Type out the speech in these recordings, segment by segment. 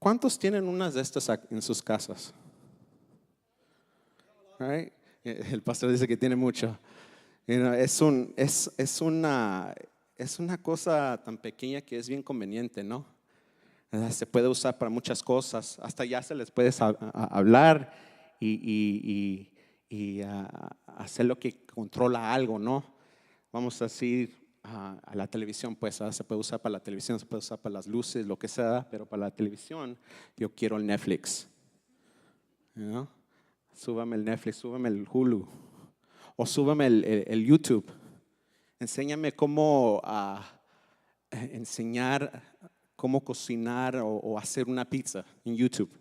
¿Cuántos tienen unas de estas en sus casas? Right? El pastor dice que tiene mucho. Es una cosa tan pequeña que es bien conveniente, ¿no? Se puede usar para muchas cosas. Hasta ya se les puede hablar y hacer lo que controla algo, ¿no? Vamos a decir a la televisión, pues se puede usar para la televisión, se puede usar para las luces, lo que sea, pero para la televisión yo quiero el Netflix, ¿no? Súbame el Netflix, súbame el Hulu o súbame el YouTube. Enséñame cómo enseñar cómo cocinar o hacer una pizza en YouTube.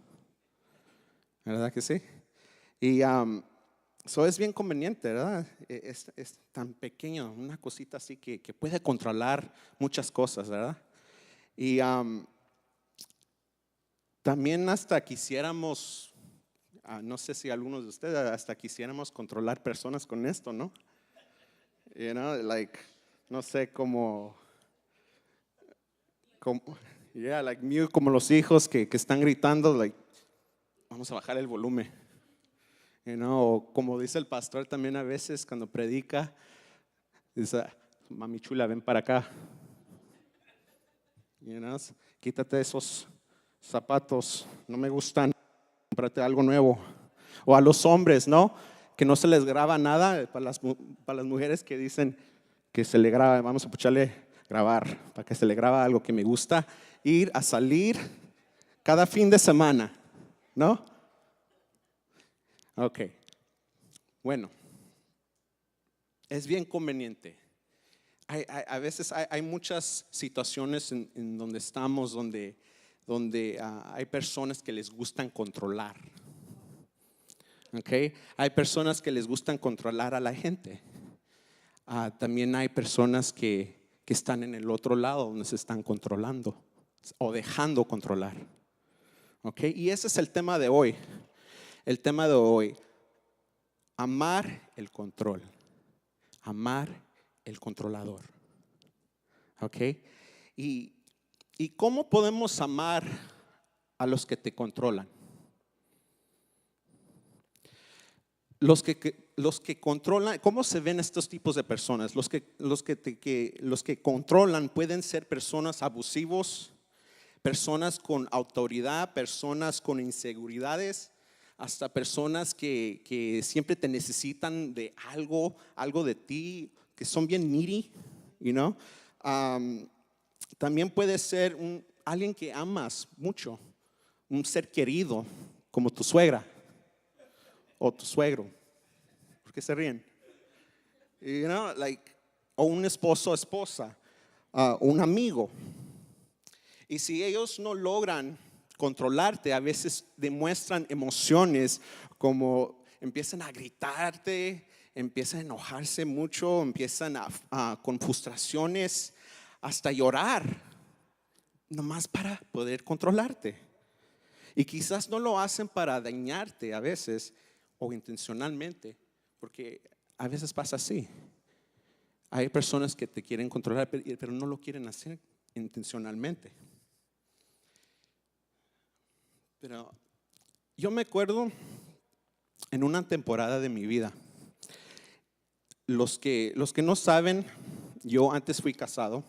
¿Verdad que sí? Y eso es bien conveniente, ¿verdad? Es tan pequeño, una cosita así que puede controlar muchas cosas, ¿verdad? Y también hasta quisiéramos, no sé si algunos de ustedes, hasta quisiéramos controlar personas con esto, ¿no? You know, like, no sé, como yeah, like mute, como los hijos que están gritando, like, vamos a bajar el volumen. You know, o como dice el pastor también a veces cuando predica, dice, mami chula, ven para acá. You know, quítate esos zapatos, no me gustan, cómprate algo nuevo. O a los hombres, ¿no? Que no se les graba nada, para las mujeres que dicen que se le graba, vamos a escucharle grabar, para que se le graba algo que me gusta, ir a salir cada fin de semana, ¿no? Ok, bueno, es bien conveniente. A veces hay muchas situaciones en donde estamos, donde hay personas que les gustan controlar. Okay. Hay personas que les gustan controlar a la gente. También hay personas que están en el otro lado, donde se están controlando o dejando controlar. Okay. Y ese es el tema de hoy. El tema de hoy, amar el control, amar el controlador. Okay. ¿Y cómo podemos amar a los que te controlan? Los que controlan, ¿cómo se ven estos tipos de personas? Los que controlan pueden ser personas abusivos, personas con autoridad, personas con inseguridades, hasta personas que siempre te necesitan de algo de ti, que son bien needy, you know? También puede ser alguien que amas mucho, un ser querido, como tu suegra o tu suegro. ¿Por qué se ríen? You know, like, o un esposo o esposa, un amigo. Y si ellos no logran controlarte, a veces demuestran emociones como empiezan a gritarte, empiezan a enojarse mucho, empiezan con frustraciones, hasta llorar, nomás para poder controlarte. Y quizás no lo hacen para dañarte a veces o intencionalmente, porque a veces pasa así. Hay personas que te quieren controlar, pero no lo quieren hacer intencionalmente. Pero yo me acuerdo en una temporada de mi vida, los que no saben, yo antes fui casado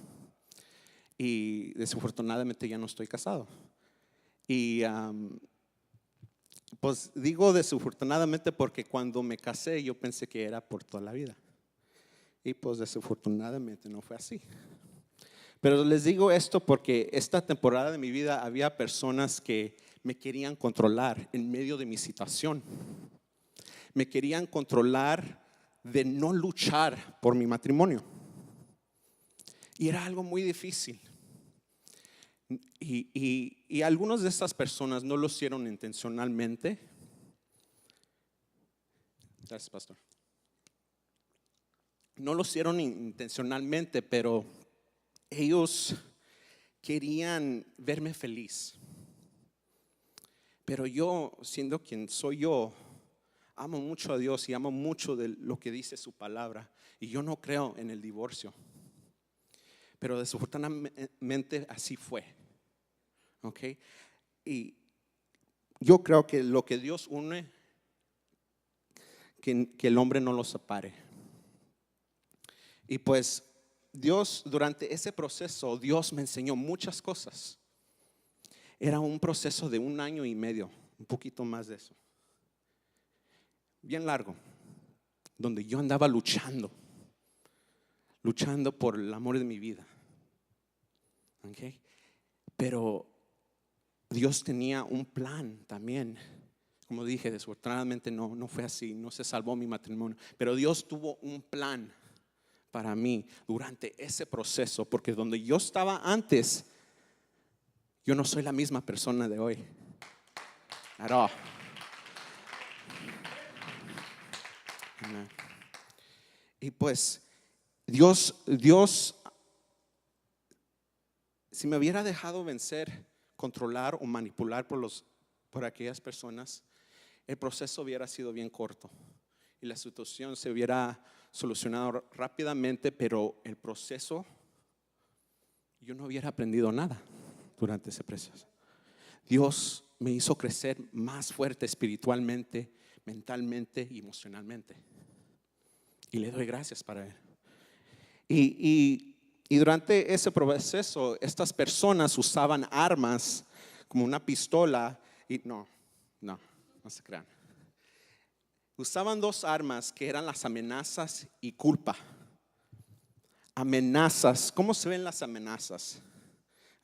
y desafortunadamente ya no estoy casado. Y pues digo desafortunadamente porque cuando me casé yo pensé que era por toda la vida. Y pues desafortunadamente no fue así. Pero les digo esto porque esta temporada de mi vida había personas que me querían controlar en medio de mi situación. Me querían controlar de no luchar por mi matrimonio. Y era algo muy difícil. Y algunas de estas personas no lo hicieron intencionalmente. Gracias, pastor. No lo hicieron intencionalmente, pero ellos querían verme feliz. Pero yo, siendo quien soy yo, amo mucho a Dios y amo mucho de lo que dice su palabra. Y yo no creo en el divorcio. Pero desafortunadamente así fue. Okay. Y yo creo que lo que Dios une, que el hombre no lo separe. Y pues Dios, durante ese proceso, Dios me enseñó muchas cosas. Era un proceso de 1 año y medio, un poquito más de eso. Bien largo, donde yo andaba luchando por el amor de mi vida. ¿Okay? Pero Dios tenía un plan también. Como dije, desafortunadamente no fue así, no se salvó mi matrimonio. Pero Dios tuvo un plan para mí durante ese proceso, porque donde yo estaba antes, yo no soy la misma persona de hoy. At all. Y pues Dios, si me hubiera dejado vencer, controlar o manipular por aquellas personas, el proceso hubiera sido bien corto y la situación se hubiera solucionado rápidamente, pero el proceso, yo no hubiera aprendido nada durante ese proceso. Dios me hizo crecer más fuerte espiritualmente, mentalmente y emocionalmente. Y le doy gracias para él. Y durante ese proceso, estas personas usaban armas como una pistola. Y no se crean. Usaban 2 armas que eran las amenazas y culpa. Amenazas, ¿cómo se ven las amenazas?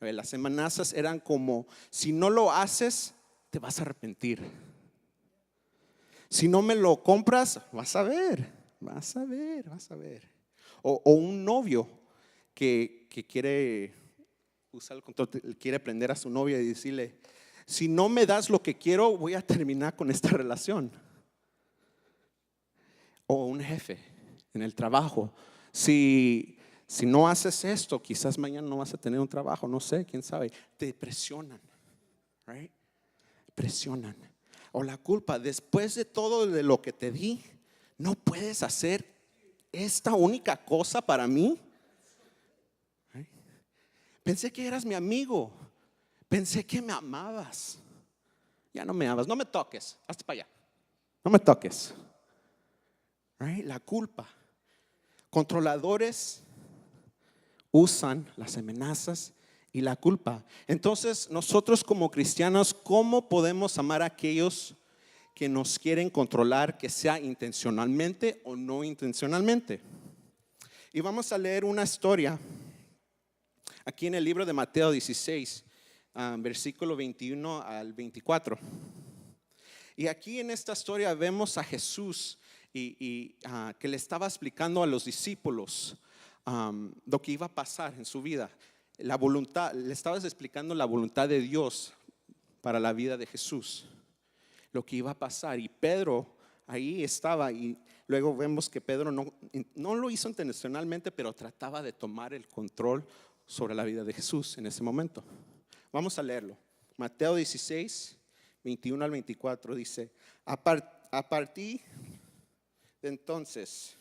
A ver, las amenazas eran como: si no lo haces, te vas a arrepentir. Si no me lo compras, vas a ver. O un novio que quiere usar el control, quiere prender a su novia y decirle: si no me das lo que quiero, voy a terminar con esta relación. O un jefe en el trabajo: si no haces esto, quizás mañana no vas a tener un trabajo, no sé, quién sabe. Te presionan, right? Presionan. O la culpa: después de todo de lo que te di, no puedes hacer esta única cosa para mí. Right? Pensé que eras mi amigo, pensé que me amabas. Ya no me amas, no me toques, hazte para allá, no me toques. Right? La culpa. Controladores usan las amenazas y la culpa. Entonces, nosotros como cristianos, ¿cómo podemos amar a aquellos que nos quieren controlar, que sea intencionalmente o no intencionalmente? Y vamos a leer una historia aquí en el libro de Mateo 16, versículo 21 al 24. Y aquí en esta historia vemos a Jesús que le estaba explicando a los discípulos lo que iba a pasar en su vida. La voluntad, le estaba explicando la voluntad de Dios para la vida de Jesús, lo que iba a pasar. Y Pedro ahí estaba, y luego vemos que Pedro no lo hizo intencionalmente, pero trataba de tomar el control sobre la vida de Jesús en ese momento. Vamos a leerlo. Mateo 16, 21 al 24 dice: a partir de entonces,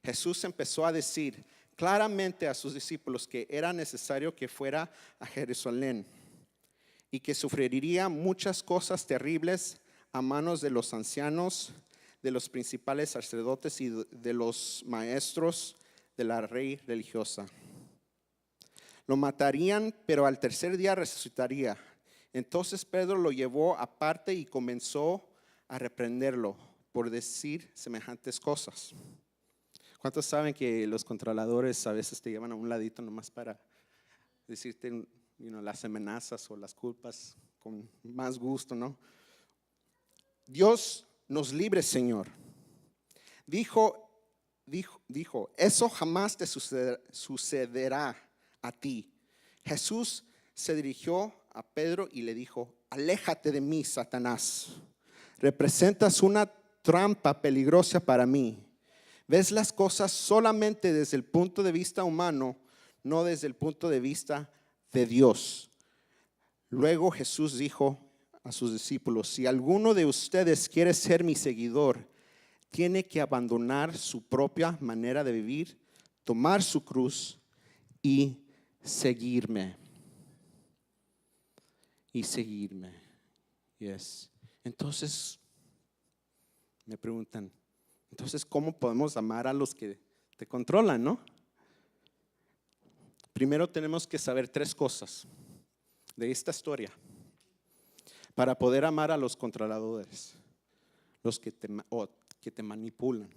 Jesús empezó a decir claramente a sus discípulos que era necesario que fuera a Jerusalén y que sufriría muchas cosas terribles a manos de los ancianos, de los principales sacerdotes y de los maestros de la ley religiosa. Lo matarían, pero al 3er día resucitaría. Entonces Pedro lo llevó aparte y comenzó a reprenderlo por decir semejantes cosas. ¿Cuántos saben que los controladores a veces te llevan a un ladito nomás para decirte las amenazas o las culpas con más gusto, ¿no? Dios nos libre, Señor. Dijo, eso jamás te sucederá a ti. Jesús se dirigió a Pedro y le dijo: aléjate de mí, Satanás. Representas una trampa peligrosa para mí. Ves las cosas solamente desde el punto de vista humano, no desde el punto de vista de Dios. Luego Jesús dijo a sus discípulos: si alguno de ustedes quiere ser mi seguidor, tiene que abandonar su propia manera de vivir, tomar su cruz y seguirme. y seguirme. Yes. Entonces, me preguntan, entonces, ¿cómo podemos amar a los que te controlan, no? Primero tenemos que saber 3 cosas de esta historia para poder amar a los controladores, los que te manipulan.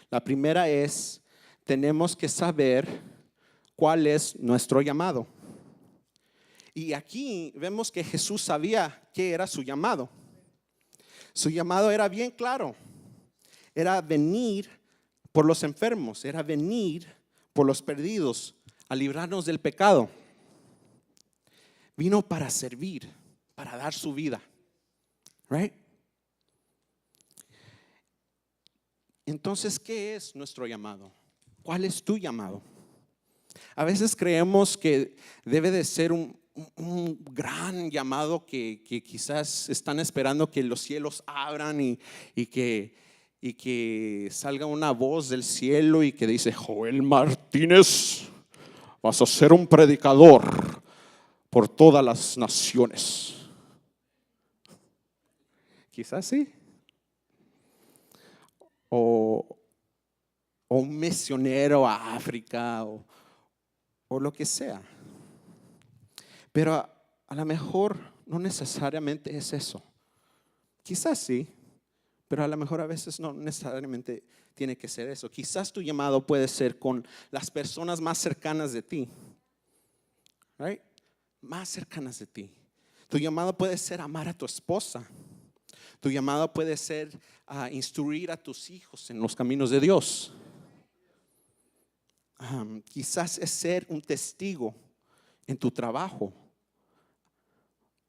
La primera es, tenemos que saber cuál es nuestro llamado. Y aquí vemos que Jesús sabía qué era su llamado. Su llamado era bien claro. Era venir por los enfermos, era venir por los perdidos, a librarnos del pecado. Vino para servir, para dar su vida. Right? Entonces, ¿qué es nuestro llamado? ¿Cuál es tu llamado? A veces creemos que debe de ser un gran llamado que quizás están esperando que los cielos abran y que salga una voz del cielo y que dice: Joel Martínez, vas a ser un predicador por todas las naciones. Quizás sí. O un misionero a África o lo que sea. Pero a lo mejor no necesariamente es eso. Quizás sí, pero a lo mejor a veces no necesariamente tiene que ser eso. Quizás tu llamado puede ser con las personas más cercanas de ti. Right? Más cercanas de ti. Tu llamado puede ser amar a tu esposa. Tu llamado puede ser instruir a tus hijos en los caminos de Dios. Quizás es ser un testigo en tu trabajo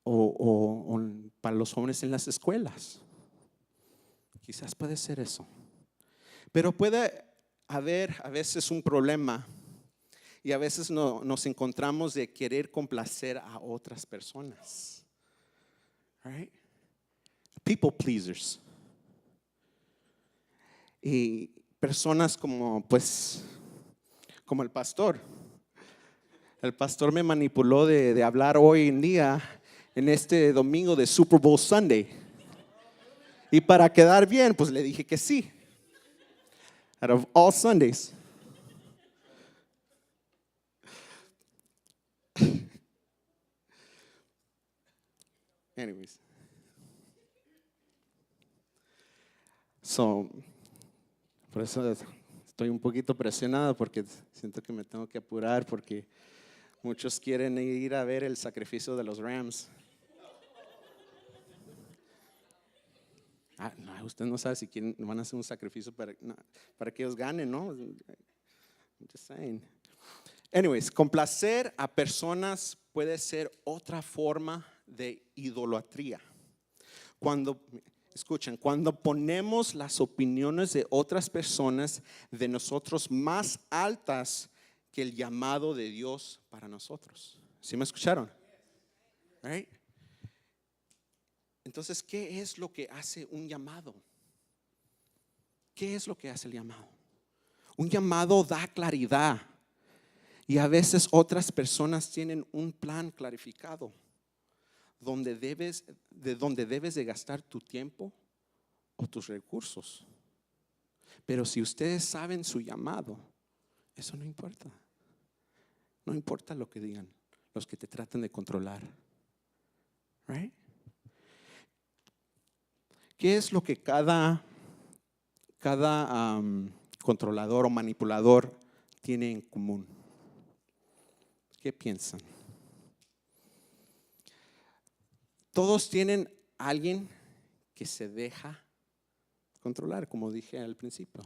o para los jóvenes en las escuelas. Quizás puede ser eso. Pero puede haber a veces un problema y a veces nos encontramos de querer complacer a otras personas. Right? People pleasers. Y personas como el pastor. El pastor me manipuló de hablar hoy en día, en este domingo de Super Bowl Sunday. Y para quedar bien, pues le dije que sí. Out of all Sundays. Anyways. Por eso estoy un poquito presionado porque siento que me tengo que apurar porque muchos quieren ir a ver el sacrificio de los Rams. No, usted no sabe si van a hacer un sacrificio para que ellos ganen, ¿no? I'm just saying. Anyways, complacer a personas puede ser otra forma de idolatría. Escuchen, cuando ponemos las opiniones de otras personas de nosotros más altas que el llamado de Dios para nosotros. ¿Sí me escucharon? Right? Entonces, ¿qué es lo que hace un llamado? ¿Qué es lo que hace el llamado? Un llamado da claridad. Y a veces otras personas tienen un plan clarificado donde debes de gastar tu tiempo o tus recursos. Pero si ustedes saben su llamado, eso no importa. No importa lo que digan los que te tratan de controlar. Right? ¿Qué es lo que cada controlador o manipulador tiene en común? ¿Qué piensan? Todos tienen a alguien que se deja controlar, como dije al principio,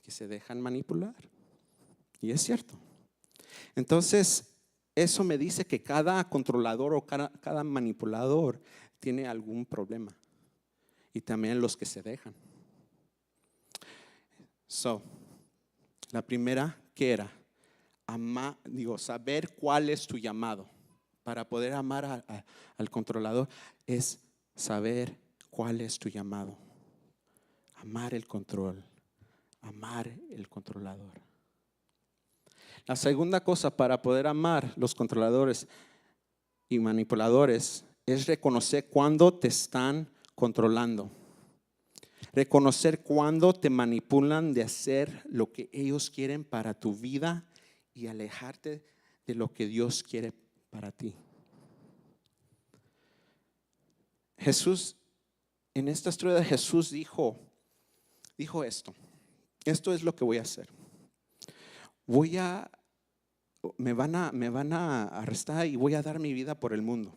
que se dejan manipular. Y es cierto. Entonces, eso me dice que cada controlador o cada manipulador tiene algún problema. Y también los que se dejan. La primera, ¿qué era? Saber cuál es tu llamado. Para poder amar al controlador es saber cuál es tu llamado. Amar el control, amar el controlador. La segunda cosa para poder amar los controladores y manipuladores es reconocer cuando te están controlando. Reconocer cuando te manipulan de hacer lo que ellos quieren para tu vida y alejarte de lo que Dios quiere para ti. Jesús, en esta historia de Jesús dijo esto. Esto es lo que voy a hacer. Me van a arrestar y voy a dar mi vida por el mundo.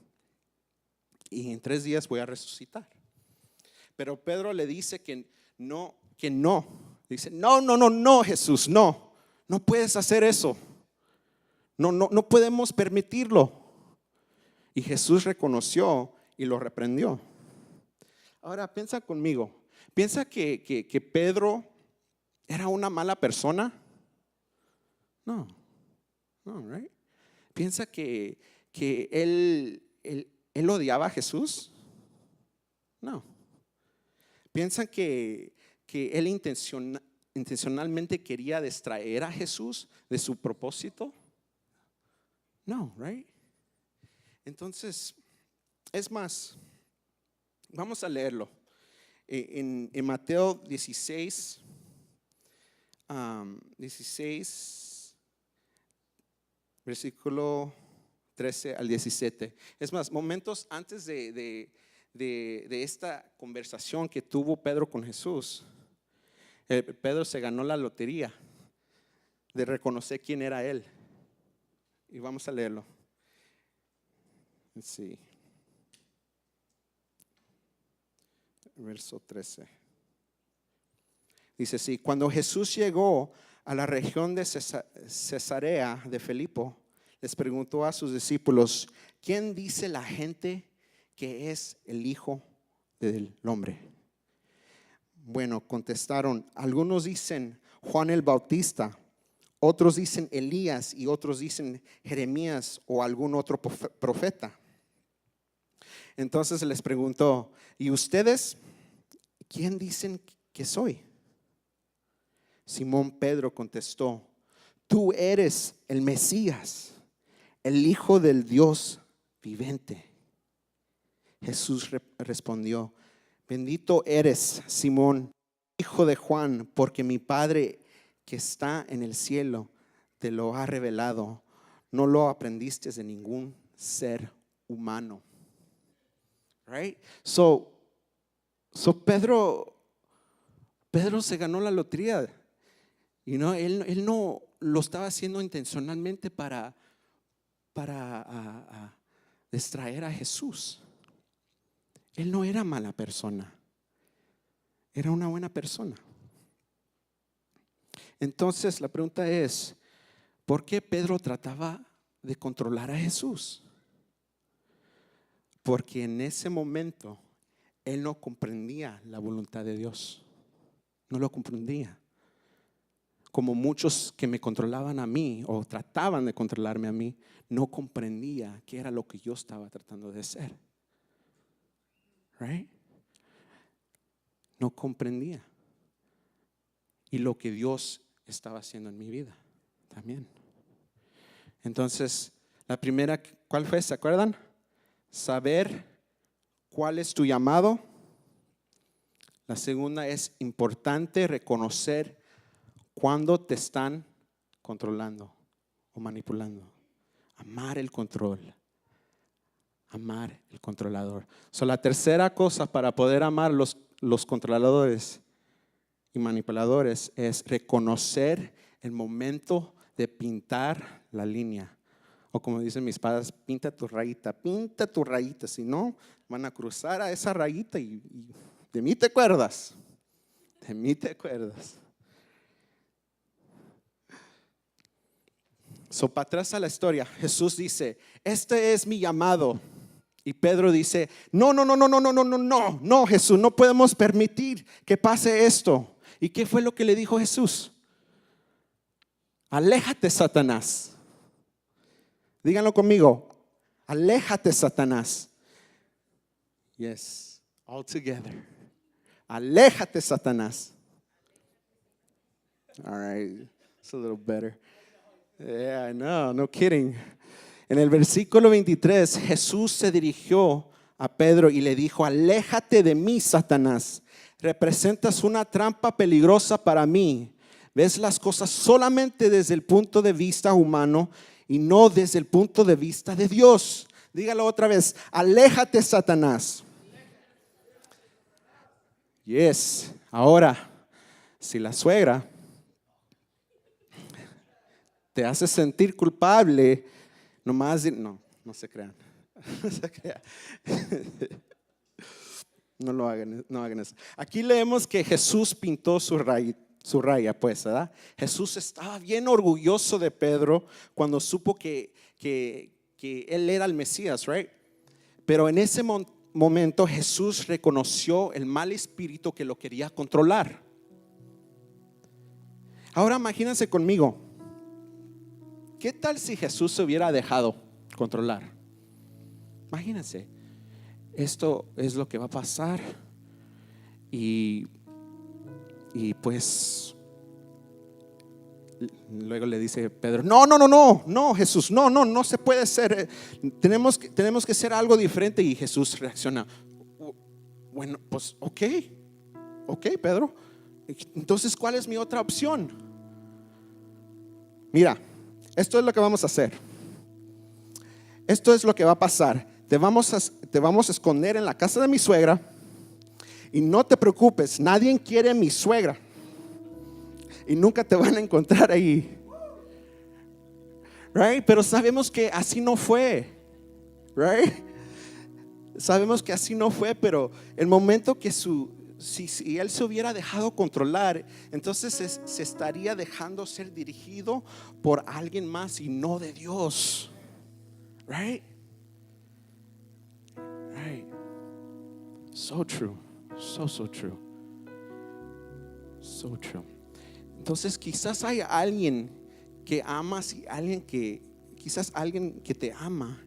Y en 3 días voy a resucitar. Pero Pedro le dice que no. Dice, no, Jesús, no puedes hacer eso. No podemos permitirlo. Y Jesús reconoció y lo reprendió. Ahora piensa conmigo. ¿Piensa que Pedro era una mala persona? No, right? ¿Piensa que él odiaba a Jesús? No. ¿Piensan que él intencionalmente quería distraer a Jesús de su propósito? No, right? Entonces, es más, vamos a leerlo. En Mateo 16, versículo 13 al 17. Es más, momentos antes de esta conversación que tuvo Pedro con Jesús, Pedro se ganó la lotería de reconocer quién era él. Y vamos a leerlo. Sí. Verso 13. Dice así: cuando Jesús llegó a la región de Cesarea de Filipo, les preguntó a sus discípulos: ¿quién dice la gente que es el Hijo del Hombre? Bueno, contestaron: algunos dicen Juan el Bautista, otros dicen Elías y otros dicen Jeremías o algún otro profeta. Entonces les preguntó: ¿y ustedes quién dicen que soy? Simón Pedro contestó: tú eres el Mesías, el Hijo del Dios viviente. Jesús respondió: bendito eres, Simón, hijo de Juan, porque mi Padre que está en el cielo te lo ha revelado. No lo aprendiste de ningún ser humano. Right? So Pedro se ganó la lotería. Él no lo estaba haciendo intencionalmente para distraer a Jesús. Él no era mala persona, era una buena persona. Entonces la pregunta es: ¿por qué Pedro trataba de controlar a Jesús? Porque en ese momento él no comprendía la voluntad de Dios. No lo comprendía. Como muchos que me controlaban a mí o trataban de controlarme a mí, no comprendía qué era lo que yo estaba tratando de hacer. Right? No comprendía. Y lo que Dios estaba haciendo en mi vida también. Entonces, la primera, ¿cuál fue? ¿Se acuerdan? Saber cuál es tu llamado. La segunda es importante reconocer cuando te están controlando o manipulando. Amar el control. Amar el controlador. La tercera cosa para poder amar los controladores y manipuladores es reconocer el momento de pintar la línea. O como dicen mis padres: pinta tu rayita, si no van a cruzar a esa rayita y de mí te acuerdas. De mí te acuerdas. Para atrás a la historia, Jesús dice: este es mi llamado. Y Pedro dice: no, Jesús, no podemos permitir que pase esto. ¿Y qué fue lo que le dijo Jesús? Aléjate, Satanás. Díganlo conmigo: aléjate, Satanás. Yes, all together. Aléjate, Satanás. All right, it's a little better. Yeah, no kidding. En el versículo 23, Jesús se dirigió a Pedro y le dijo: aléjate de mí, Satanás. Representas una trampa peligrosa para mí. Ves las cosas solamente desde el punto de vista humano y no desde el punto de vista de Dios. Dígalo otra vez: aléjate, Satanás. Yes. Ahora, si la suegra te hace sentir culpable, nomás no se crean. No se crean. No hagan eso. Aquí leemos que Jesús pintó su raya, pues, ¿verdad? Jesús estaba bien orgulloso de Pedro cuando supo que él era el Mesías, right? Pero en ese momento Jesús reconoció el mal espíritu que lo quería controlar. Ahora imagínense conmigo, ¿qué tal si Jesús se hubiera dejado controlar? Imagínense, esto es lo que va a pasar y pues luego le dice Pedro: no, Jesús, no se puede ser. Tenemos que hacer algo diferente. Y Jesús reacciona: bueno, pues ok, Pedro, entonces ¿cuál es mi otra opción? Mira, esto es lo que vamos a hacer. Esto es lo que va a pasar. Te vamos a esconder en la casa de mi suegra. Y no te preocupes, nadie quiere a mi suegra. Y nunca te van a encontrar ahí. Right? Pero sabemos que así no fue. Right? Sabemos que así no fue, pero el momento que si él se hubiera dejado controlar, entonces se estaría dejando ser dirigido por alguien más y no de Dios. Right? Right. So true. So true. So true. Entonces quizás hay alguien que amas y quizás alguien que te ama,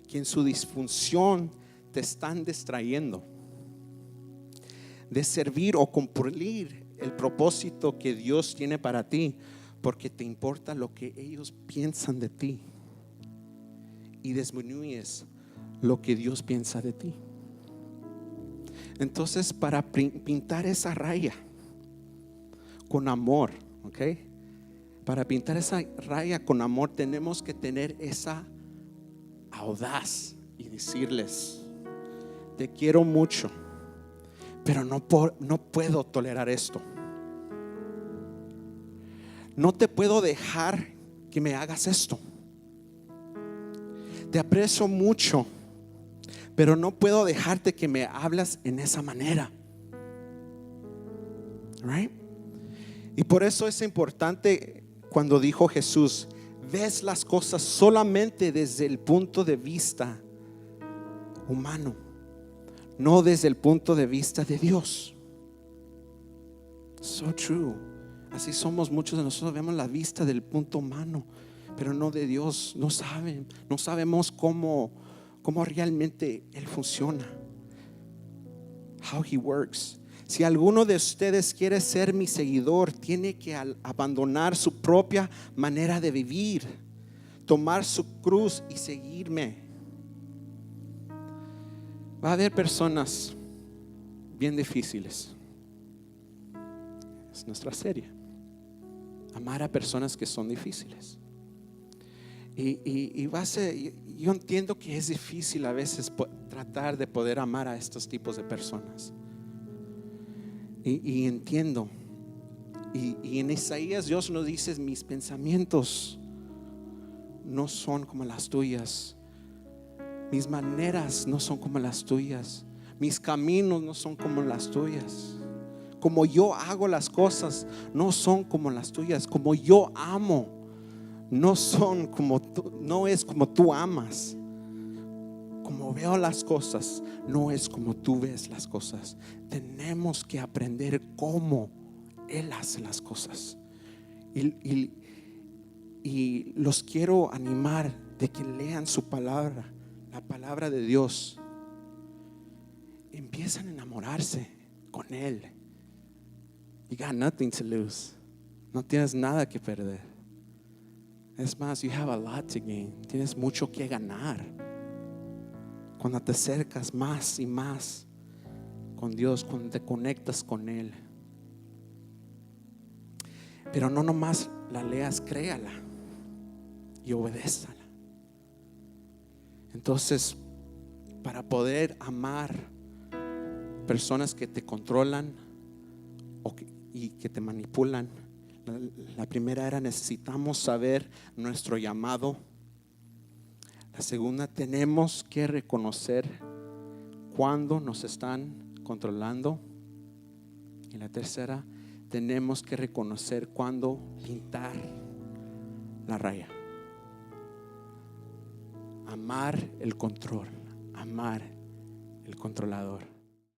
que en su disfunción te están distrayendo de servir o cumplir el propósito que Dios tiene para ti, porque te importa lo que ellos piensan de ti y disminuyes lo que Dios piensa de ti. Entonces, para pintar esa raya con amor, ¿ok? Para pintar esa raya con amor tenemos que tener esa audaz y decirles: te quiero mucho, pero no puedo tolerar esto. No te puedo dejar que me hagas esto. Te aprecio mucho, pero no puedo dejarte que me hablas en esa manera. Right? Y por eso es importante cuando dijo Jesús: ves las cosas solamente desde el punto de vista humano, no desde el punto de vista de Dios. So true. Así somos muchos de nosotros, vemos la vista del punto humano, pero no de Dios. No sabemos cómo realmente Él funciona. How He works. Si alguno de ustedes quiere ser mi seguidor, tiene que abandonar su propia manera de vivir, tomar su cruz y seguirme. Va a haber personas bien difíciles. Es nuestra serie. Amar a personas que son difíciles. Y va a ser, yo entiendo que es difícil a veces tratar de poder amar a estos tipos de personas. Y entiendo. Y en Isaías Dios nos dice: mis pensamientos no son como las tuyas, mis maneras no son como las tuyas, mis caminos no son como las tuyas. Como yo hago las cosas no son como las tuyas. Como yo amo no es como tú amas. Como veo las cosas no es como tú ves las cosas. Tenemos que aprender cómo Él hace las cosas. Y los quiero animar de que lean su palabra, la palabra de Dios. Empiezan a enamorarse con Él. You got nothing to lose. No tienes nada que perder. Es más, you have a lot to gain. Tienes mucho que ganar cuando te acercas más y más con Dios, cuando te conectas con Él. Pero no nomás la leas, créala y obedézala. Entonces, para poder amar personas que te controlan y que te manipulan, la primera era: necesitamos saber nuestro llamado. La segunda, tenemos que reconocer cuando nos están controlando. Y la tercera, tenemos que reconocer cuando pintar la raya. Amar el control, amar el controlador.